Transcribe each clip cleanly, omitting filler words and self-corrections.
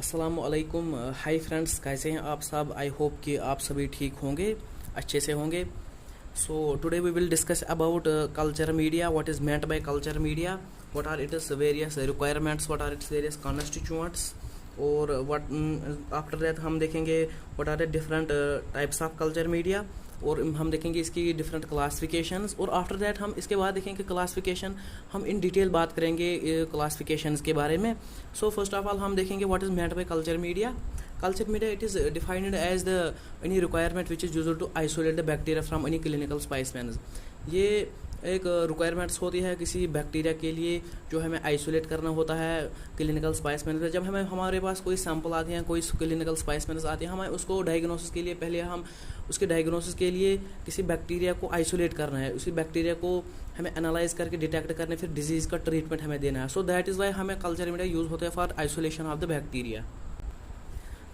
अस्सलामुअलैकुम। Hi friends, कैसे हैं आप सब? आई होप कि आप सभी ठीक होंगे, अच्छे से होंगे। So today we will discuss about culture media, what is meant by culture media, what are its various requirements, what are its various constituents, और व्हाट आफ्टर दैट हम देखेंगे what are the different types of culture media, और हम देखेंगे इसकी different classifications, और after that हम इसके बाद देखेंगे क्लासिफिकेशन। हम इन डिटेल बात करेंगे क्लासिफिकेशंस के बारे में। सो फर्स्ट ऑफ ऑल हम देखेंगे what is meant by culture media. Culture media, it is defined as the any requirement which is used to isolate the bacteria from any clinical specimens. ये एक requirements होती है किसी bacteria के लिए जो हमें आइसोलेट करना होता है क्लिनिकल स्पेसिमेन पे। जब हमें हमारे पास कोई सैंपल आते हैं, कोई क्लिनिकल स्पेसिमेन्स आते हैं, हमें उसको डायग्नोसिस के लिए पहले हम उसके डायग्नोसिस के लिए किसी बैक्टीरिया को आइसोलेट करना है, उसी बैक्टीरिया को हमें एनालाइज करके डिटेक्ट करने, फिर डिजीज़ का ट्रीटमेंट हमें देना है। सो दैट इज़ वाई हमें कल्चर मीडिया यूज़ होता है for isolation of the bacteria.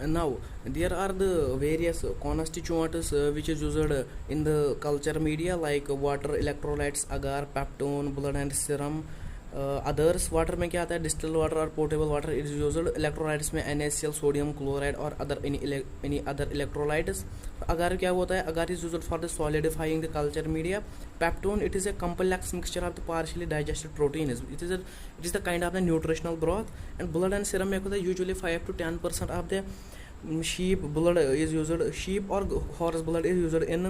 Now there are the various constituents which is used in the culture media like water, electrolytes, agar, peptone, blood and serum. Others water में क्या आता है? Distil water और portable water is used. Electrolytes में NaCl, sodium chloride और other any other electrolytes. अगर क्या होता है? अगर is used for the solidifying the culture media. Peptone, it is a complex mixture of the partially digested protein, it is the kind of the nutritional broth. And blood and serum में होता है usually 5 to 10% of the sheep blood is used, sheep और horse blood is used in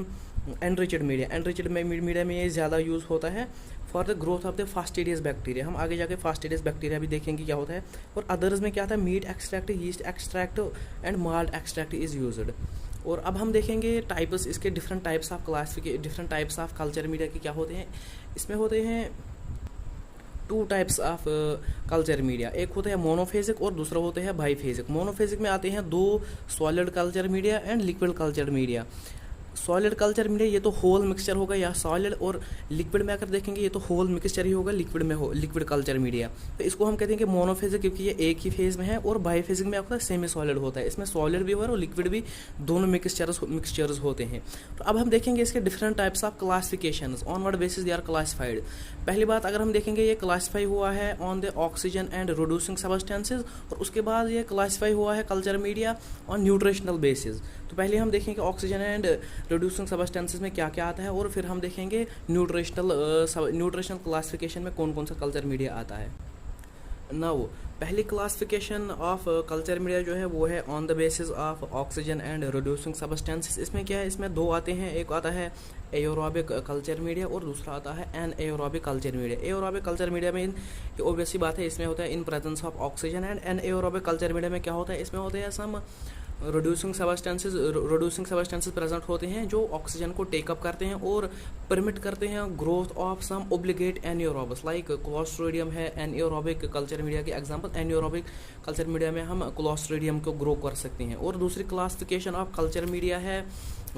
enriched media. enriched media में ये ज़्यादा use होता है for the growth of the fastidious bacteria. हम आगे जाके फास्टिडियस बैक्टीरिया भी देखेंगे क्या होता है। और अदर्स में क्या आता है? Meat extract, yeast extract and malt extract is used. और अब हम देखेंगे टाइप्स, इसके different types of classification, different types of culture media के क्या होते हैं। इसमें होते हैं 2 टाइप्स ऑफ कल्चर मीडिया, एक होता है मोनोफेजिक और दूसरा होता है बाईफेजिक। मोनोफेजिक में आते हैं 2 solid culture media and liquid culture media. Solid culture media ये तो होल मिक्सचर होगा या सॉलिड, और लिक्विड में अगर देखेंगे ये तो होल मिक्सचर ही होगा लिक्विड में हो, लिक्विड कल्चर मीडिया। तो इसको हम कहते हैं कि मोनोफेजिक, क्योंकि ये एक ही फेज में है। और बाईफेजिक में आपका सेमी सॉलिड होता है, इसमें सॉलिड भी और लिक्विड भी दोनों मिक्सचर्स होते हैं। तो अब हम देखेंगे इसके different types of classifications, on what basis they are classified. पहली बात अगर हम देखेंगे ये क्लासीफाई हुआ है on the oxygen and reducing substances, और उसके बाद ये क्लासीफाई हुआ है culture media on nutritional basis. तो पहले हम देखेंगे ऑक्सीजन एंड रिड्यूसिंग सब्सटेंसेज में क्या क्या आता है, और फिर हम देखेंगे न्यूट्रिशनल क्लासिफिकेशन में कौन कौन सा कल्चर मीडिया आता है। नाउ पहली क्लासिफिकेशन ऑफ कल्चर मीडिया जो है वो है on the basis of oxygen and reducing substances. इसमें क्या है? इसमें 2 आते हैं, एक आता है एरोबिक कल्चर मीडिया और दूसरा आता है anaerobic culture media. Aerobic culture media में ऑब्वियसली बात है, इसमें होता है in presence of oxygen. And anaerobic culture media में क्या होता है? इसमें होते हैं सम रिड्यूसिंग सब्सटेंसेस प्रेजेंट होते हैं जो ऑक्सीजन को टेकअप करते हैं और परमिट करते हैं growth of some obligate anaerobes, like Clostridium है एनएरोबिक कल्चर मीडिया के एग्जांपल। एनएरोबिक कल्चर मीडिया में हम क्लोस्ट्रिडियम को ग्रो कर सकते हैं। और दूसरी क्लासिफिकेशन ऑफ कल्चर मीडिया है,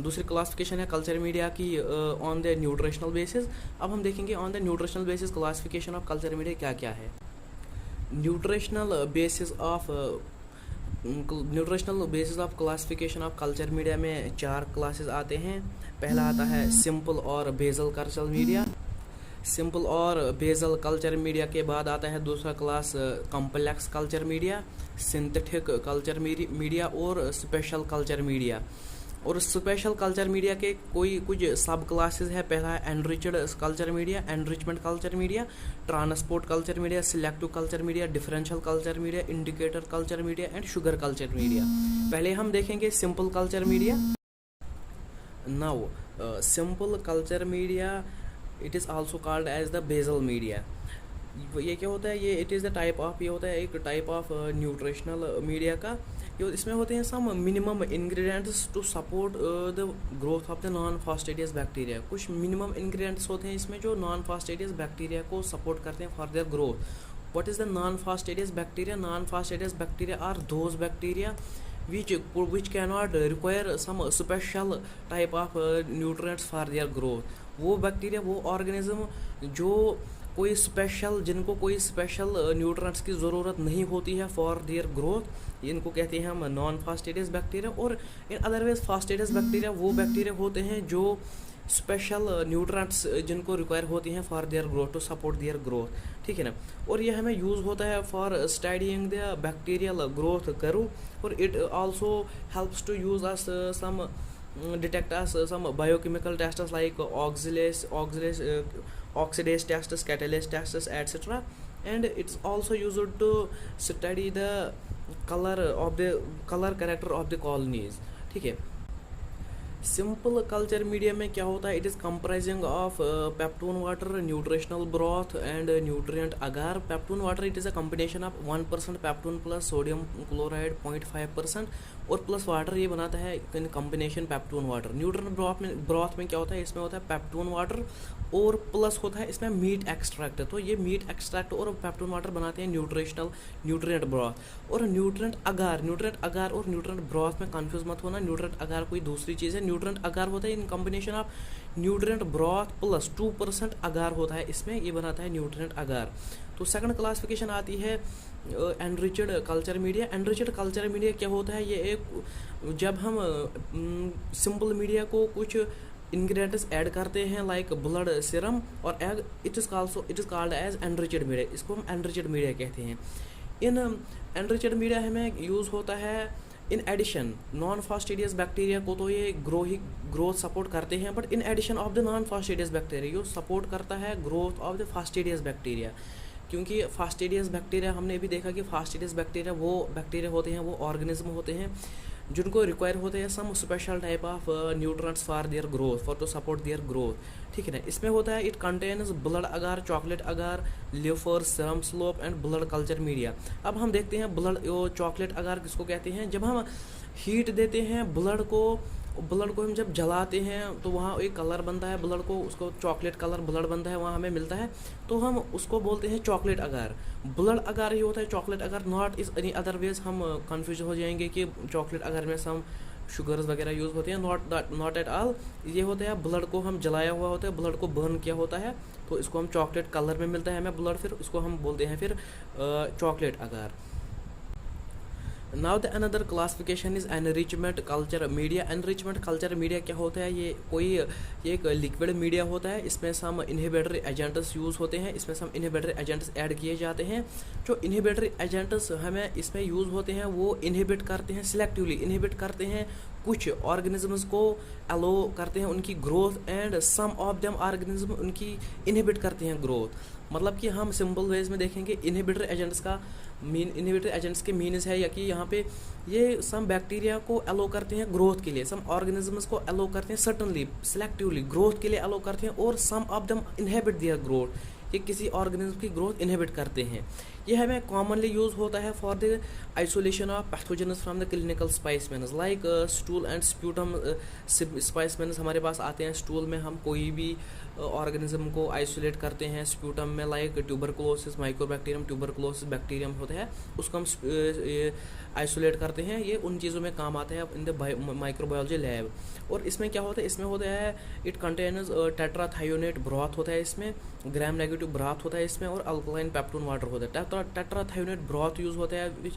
दूसरी क्लासिफिकेशन है कल्चर मीडिया की ऑन द न्यूट्रिशनल बेसिस। अब हम देखेंगे on the nutritional basis classification of culture media क्या क्या है। Nutritional basis of classification of culture media में 4 क्लासेस आते हैं। पहला आता है सिंपल और बेसल कल्चर मीडिया। सिंपल और बेसल कल्चर मीडिया के बाद आता है दूसरा class complex culture media, synthetic culture media और स्पेशल कल्चर मीडिया। और स्पेशल कल्चर मीडिया के कुछ सब क्लासेस है। पहला है enriched culture media, enrichment culture media, transport culture media, selective culture media, differential culture media, indicator culture media and sugar culture media. पहले हम देखेंगे simple culture media. Now simple culture media it is also called as the basal media. ये क्या होता है? ये it is the type of, ये होता है एक टाइप ऑफ न्यूट्रिशनल मीडिया का। इसमें होते हैं some minimum ingredients to support the growth of the non fastidious bacteria. कुछ मिनिमम इंग्रेडिएंट्स होते हैं इसमें जो नॉन फास्टिडियस बैक्टीरिया को सपोर्ट करते हैं for their growth. What is the non fastidious bacteria? Non fastidious bacteria are those bacteria which cannot require some special type of nutrients for their growth। वो bacteria, वो organism जो जिनको कोई special nutrients की ज़रूरत नहीं होती है फॉर देयर ग्रोथ, इनको कहते हैं हम नॉन फास्टिडियस बैक्टीरिया। और इन अदरवाइज फास्टिडियस बैक्टीरिया वो बैक्टीरिया होते हैं जो स्पेशल न्यूट्रेंट्स जिनको रिक्वायर होती हैं for their growth, to support their growth, ठीक है ना। और ये हमें यूज़ होता है for studying the bacterial growth curve, और it also helps to use us some detect us some biochemical tests like oxidase tests, catalase tests, etc. And it's also used to study the color character of the colonies, ठीक है। Simple culture media में क्या होता है, it is comprising of peptone water, nutritional broth and nutrient agar. Peptone water it is a combination of 1% peptone plus sodium chloride 0.5% और plus water, ये बनाता है in combination peptone water. Nutrient broth में क्या होता है, इसमें होता है पेप्टोन वाटर और प्लस होता है इसमें मीट एक्सट्रैक्ट। तो ये मीट एक्सट्रैक्ट और पेप्टोन वाटर बनाते हैं न्यूट्रिएंट ब्रॉथ। और न्यूट्रिएंट अगार और न्यूट्रिएंट ब्रॉथ में कंफ्यूज मत होना, न्यूट्रिएंट अगार कोई दूसरी चीज़ है। न्यूट्रिएंट अगार होता है in combination of nutrient broth plus 2% अगार होता है इसमें, ये बनाता है न्यूट्रिएंट अगार। तो सेकंड क्लासिफिकेशन आती है enriched culture media. Enriched culture media क्या होता है, ये एक जब हम सिंपल मीडिया को कुछ इंग्रेडिएंट्स ऐड करते हैं लाइक ब्लड, सीरम और egg, it is called as enriched media, इसको हम एनरिच्ड मीडिया कहते हैं। इन एनरिच्ड मीडिया हमें यूज़ होता है in addition non fastidious bacteria को, तो ये ग्रोथ सपोर्ट करते हैं, but in addition of the non fastidious bacteria यो सपोर्ट करता है growth of the fastidious bacteria. क्योंकि फास्टिडियस बैक्टीरिया हमने भी देखा कि फास्टिडियस बैक्टीरिया वो बैक्टीरिया होते हैं, वो ऑर्गेनिज्म होते हैं जिनको रिक्वायर होते हैं some special type of nutrients for their growth, for to support their growth, ठीक है ना। इसमें होता है it contains blood agar, chocolate agar, liver, serum slope and blood culture media. अब हम देखते हैं ब्लड, चॉकलेट अगार किसको कहते हैं, जब हम हीट देते हैं ब्लड को हम जब जलाते हैं तो वहाँ एक कलर बनता है ब्लड को, उसको चॉकलेट कलर ब्लड बनता है, वहाँ हमें मिलता है, तो हम उसको बोलते हैं चॉकलेट अगार। ब्लड अगार ही होता है chocolate agar, not is any other ways. हम कंफ्यूज हो जाएंगे कि चॉकलेट अगार में सम शुगर्स वगैरह यूज़ होते हैं, नॉट एट ऑल। ये होता है ब्लड को हम जलाया हुआ होता है, ब्लड को बर्न किया होता है, तो इसको हम चॉकलेट कलर में मिलता है हमें ब्लड, फिर इसको हम बोलते हैं फिर chocolate agar. Now the another classification is enrichment culture media. Enrichment culture media क्या होता है, ये एक लिक्विड मीडिया होता है, इसमें सम इनहिबिटरी एजेंट्स यूज़ होते हैं, इसमें सम इनहिबिटरी एजेंट्स ऐड किए जाते हैं। जो इनहिबिटरी एजेंट्स हमें इसमें यूज़ होते हैं वो इनहिबिट करते हैं, सिलेक्टिवली इनहिबिट करते हैं कुछ ऑर्गेनिजम्स को, अलो करते हैं उनकी growth, and some of them organism उनकी इनहिबिट करते हैं ग्रोथ। मतलब कि हम सिंपल वेज में देखेंगे इनहिबिटरी एजेंट्स का इनहिबिटरी एजेंट्स के मीन्स है या कि यहाँ पे ये सम बैक्टीरिया को अलो करते हैं ग्रोथ के लिए, सम ऑर्गेनिजम्स को अलो करते हैं सर्टनली सिलेक्टिवली ग्रोथ के लिए अलो करते हैं, और some of them inhibit their growth, ये किसी ऑर्गेनिज्म की ग्रोथ इनहिबिट करते हैं। ये हमें कॉमनली यूज होता है for the isolation of pathogens from the clinical specimens like stool and sputum. Specimens हमारे पास आते हैं स्टूल में, हम कोई भी ऑर्गेनिज्म को आइसोलेट करते हैं। स्प्यूटम में like tuberculosis mycobacterium, tuberculosis bacterium होता है, उसको हम आइसोलेट करते हैं। ये उन चीज़ों में काम आता है इन द माइक्रोबायोलॉजी लैब। और इसमें क्या होता है, इसमें होता है इट कंटेन्स टेट्राथायोनेट ब्रॉथ होता है, इसमें ग्राम नेगेटिव ब्रॉथ होता है इसमें, और अल्कलाइन पेप्टोन वाटर होता है। टेट्राथायोनेट ब्रॉथ यूज़ होता है which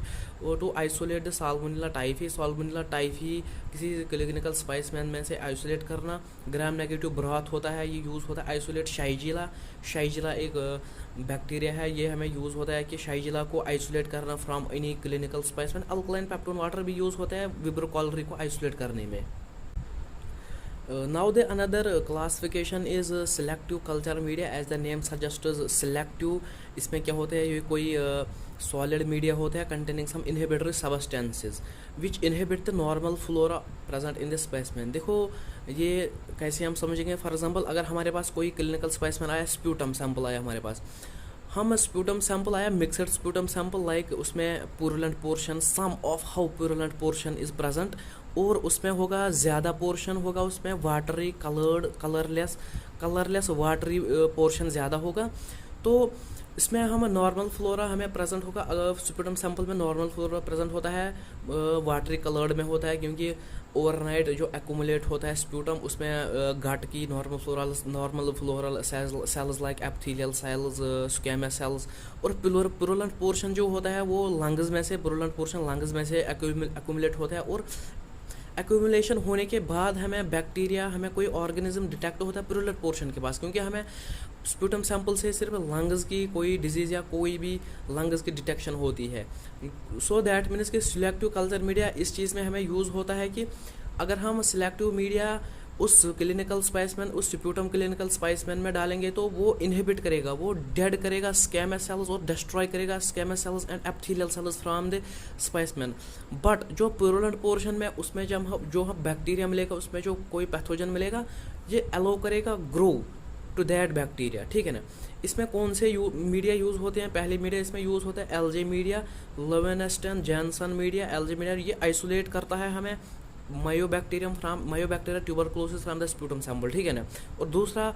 to isolate the Salmonella Typhi. Salmonella Typhi किसी क्लिनिकल स्पाइसमैन में से आइसोलेट करना। ग्राम नेगेटिव ब्रॉथ होता है, ये यूज़ होता है आइसोलेट शाइजिला। शाइजिला एक बैक्टीरिया है, ये हमें यूज़ होता है कि शाइजिला को आइसोलेट करना from any clinical specimen. Alkaline peptone water भी यूज़ होता है विब्रो कॉलरी को आइसोलेट करने में। Now the another classification is selective culture media, as the name suggests selective. इसमें क्या होता है, ये कोई सॉलिड मीडिया होता है containing some inhibitory substances which inhibit the normal flora present in the specimen. देखो ये कैसे हम समझेंगे, फॉर एग्जांपल अगर हमारे पास कोई क्लिनिकल स्पाइसमैन आया, स्प्यूटम सैंपल आया हमारे पास, हम स्प्यूटम सैंपल आया मिक्सड स्प्यूटम सैंपल, लाइक उसमें purulent portion, some of how purulent portion is present, और उसमें होगा ज़्यादा पोर्शन होगा उसमें वाटरी कलरलेस वाटरी पोर्शन ज़्यादा होगा। तो इसमें हम नॉर्मल फ्लोरा हमें प्रेजेंट होगा। अगर स्प्यूटम सैंपल में नॉर्मल फ्लोरा प्रेजेंट होता है, वाटरी कलर्ड में होता है, क्योंकि ओवरनाइट जो एक्यूमुलेट होता है स्प्यूटम उसमें गट की normal floral cells like epithelial cells, squamous cells, और प्यूरुलेंट पोर्शन जो होता है वो लंग्स में से, प्यूरुलेंट पोर्शन लंग्स में से एक्यूमुलेट होता है, और एक्यूमुलेशन होने के बाद हमें बैक्टीरिया, हमें कोई ऑर्गेनिज्म डिटेक्ट होता है प्यूरुलेट पोर्शन के पास, क्योंकि हमें स्प्यूटम सैंपल से सिर्फ लंग्स की कोई डिजीज़ या कोई भी लंग्स की डिटेक्शन होती है। सो दैट मीन्स कि सिलेक्टिव कल्चर मीडिया इस चीज़ में हमें यूज़ होता है कि अगर हम सिलेक्टिव मीडिया उस क्लिनिकल स्पाइसमैन, उस स्प्यूटम क्लिनिकल स्पाइसमैन में डालेंगे तो वो इनहिबिट करेगा, वो डेड करेगा स्क्वैमस सेल्स और डिस्ट्रॉय करेगा squamous cells and epithelial cells from the specimen. But जो प्यूरुलेंट पोर्शन में उसमें जब हम बैक्टीरिया मिलेगा, उसमें जो कोई पैथोजन मिलेगा, ये अलो करेगा ग्रो टू दैट बैक्टीरिया, ठीक है ना। इसमें कौन से मीडिया यूज़ होते हैं? पहले मीडिया इसमें यूज़ होता है LJ media, Lowenstein Jensen media. LJ media ये आइसोलेट करता है हमें Mycobacterium tuberculosis from the sputum sample, ठीक है ना। और दूसरा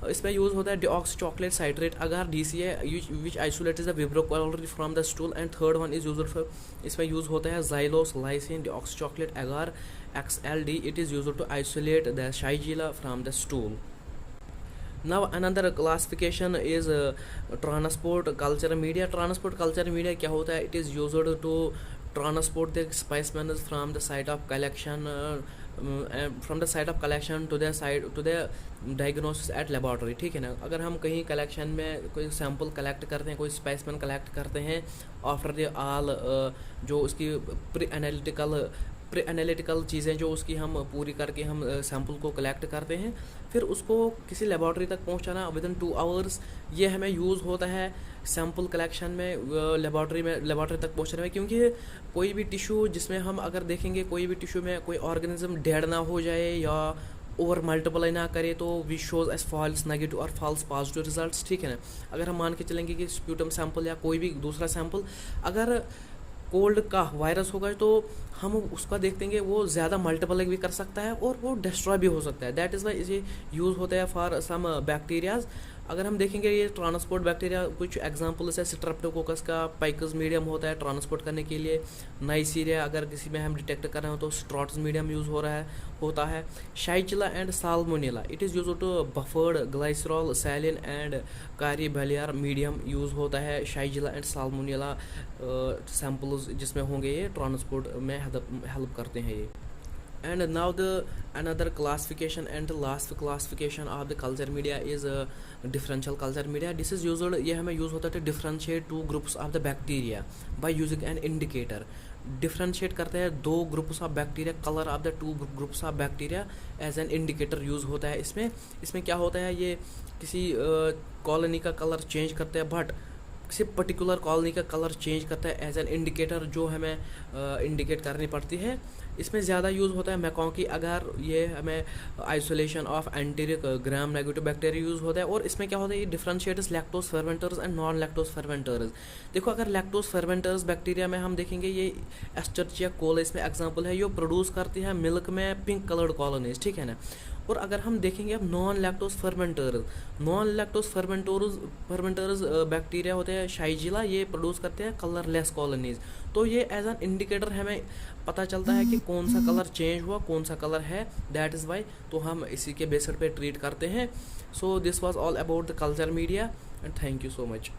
इसमें यूज़ होता है deoxycholate citrate agar DCA which isolate the Vibrio क्वालिटी from the stool. And third one is used for, इसमें यूज़ होता है xylose lysine deoxycholate agar XLD, it is used to isolate the Shigella from the stool. Now another classification is transport culture media. Transport culture media क्या होता है? It is used to transport the specimens from the site of collection to the site to the diagnosis at laboratory, ठीक है ना। अगर हम कहीं collection में कोई सैंपल कलेक्ट करते हैं, कोई स्पेसिमेन कलेक्ट करते हैं, आफ्टर द ऑल जो उसकी प्री एनालिटिकल चीज़ें जो उसकी हम पूरी करके हम सैंपल को कलेक्ट करते हैं, फिर उसको किसी लेबॉर्ट्री तक पहुंचाना विदिन 2 आवर्स, ये हमें यूज़ होता है सैंपल कलेक्शन में लेबॉर्ट्री तक पहुंचने में। क्योंकि कोई भी टिश्यू जिसमें हम अगर देखेंगे कोई भी टिश्यू में कोई ऑर्गेनिज्म डेड ना हो जाए या ओवर मल्टीप्लाई ना करे तो we shows as false negative और फॉल्स पॉजिटिव रिजल्ट्स, ठीक है ना। अगर हम मान के चलेंगे कि स्प्यूटम सैंपल या कोई भी दूसरा सैंपल अगर कोल्ड का वायरस होगा तो हम उसका देखते हैं वो ज़्यादा मल्टीप्लाई भी कर सकता है और वो डिस्ट्रॉय भी हो सकता है। दैट इज़ वाई ये यूज़ होता है फॉर सम बैक्टीरियाज। अगर हम देखेंगे ये ट्रांसपोर्ट बैक्टीरिया, कुछ एग्जांपल्स है स्ट्रेप्टोकोकस का पाइकस मीडियम होता है ट्रांसपोर्ट करने के लिए। नाइसीरिया अगर किसी में हम डिटेक्ट कर रहे हो तो स्ट्रॉट्स मीडियम यूज़ होता है। Shigella and Salmonella it is use to buffered glycerol saline and Cary Blair medium use होता है। शाइजिला एंड साल्मोनेला सैंपल्स जिसमें होंगे ये ट्रांसपोर्ट में हेल्प करते हैं ये। And now the another classification and the last classification of the culture media is differential culture media. This is used, ये हमें यूज़ होता है to differentiate 2 groups of the bacteria by using an indicator. Differentiate करते हैं 2 groups of bacteria, colour of the 2 groups of bacteria as an indicator use होता है। इसमें क्या होता है, ये किसी कॉलोनी का कलर चेंज करते हैं, बट किसी पर्टिकुलर कॉलोनी का कलर चेंज करता है एज एन इंडिकेटर जो हमें इंडिकेट करनी पड़ती है। इसमें ज़्यादा यूज़ होता है मैकॉन्की अगर ये हमें isolation of enteric gram negative bacteria use होता है। और इसमें क्या होता है, ये differentiates lactose fermenters and non lactose fermenters. देखो अगर लैक्टोज फर्मेंटर्स बैक्टीरिया में हम देखेंगे ये एस्चर्चिया कोला इसमें एग्जांपल है, ये प्रोड्यूस करती है मिल्क में पिंक कलर्ड कॉलोनीज, ठीक है ना। और अगर हम देखेंगे अब नॉन लैक्टोज फर्मेंटर्स बैक्टीरिया होते हैं शाइजिला, ये प्रोड्यूस करते हैं कलरलेस कॉलोनीज। तो ये एज एन इंडिकेटर हमें पता चलता है कि कौन सा कलर चेंज हुआ, कौन सा कलर है, दैट इज़ वाई तो हम इसी के बेसिस पे ट्रीट करते हैं। So this was all about the culture media and thank you so much.